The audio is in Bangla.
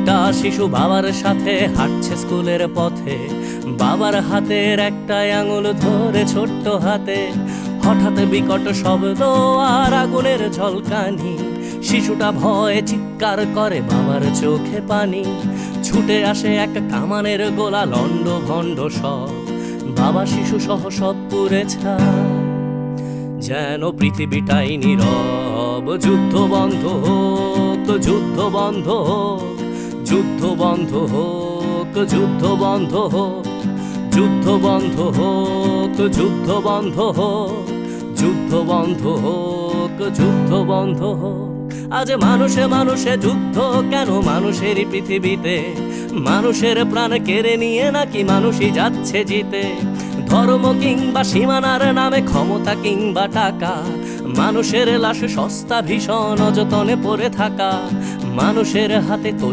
একটা শিশু বাবার সাথে হাঁটছে স্কুলের পথে, বাবার হাতের একটা আঙুল ধরে ছোট্ট হাতে। হঠাৎ বিকট শব্দ আর আগুনের ঝলকানি, শিশুটা ভয়ে চিৎকার করে, বাবার চোখে পানি। ছুটে আসে এক কামানের গোলা, লন্ড ভন্ড সব, বাবা শিশু সহ সব পুড়ে ছাই। যেন পৃথিবীটাই নীরব, যুদ্ধ বন্ধ হোক, যুদ্ধ বন্ধ হোক, যুদ্ধ বন্ধ হোক, যুদ্ধ বন্ধ হোক, যুদ্ধ বন্ধ হোক, যুদ্ধ বন্ধ হোক, যুদ্ধ বন্ধ হোক, যুদ্ধ বন্ধ হোক। আজ মানুষে মানুষে যুদ্ধ কেন মানুষেরই পৃথিবীতে? মানুষের প্রাণ কেড়ে নিয়ে নাকি মানুষই যাচ্ছে জিতে? ধর্ম কিংবা সীমানার নামে, ক্ষমতা কিংবা টাকা, মানুষের লাশ সস্তা ভীষণ অযতনে পড়ে থাকা, মানুষের হাতে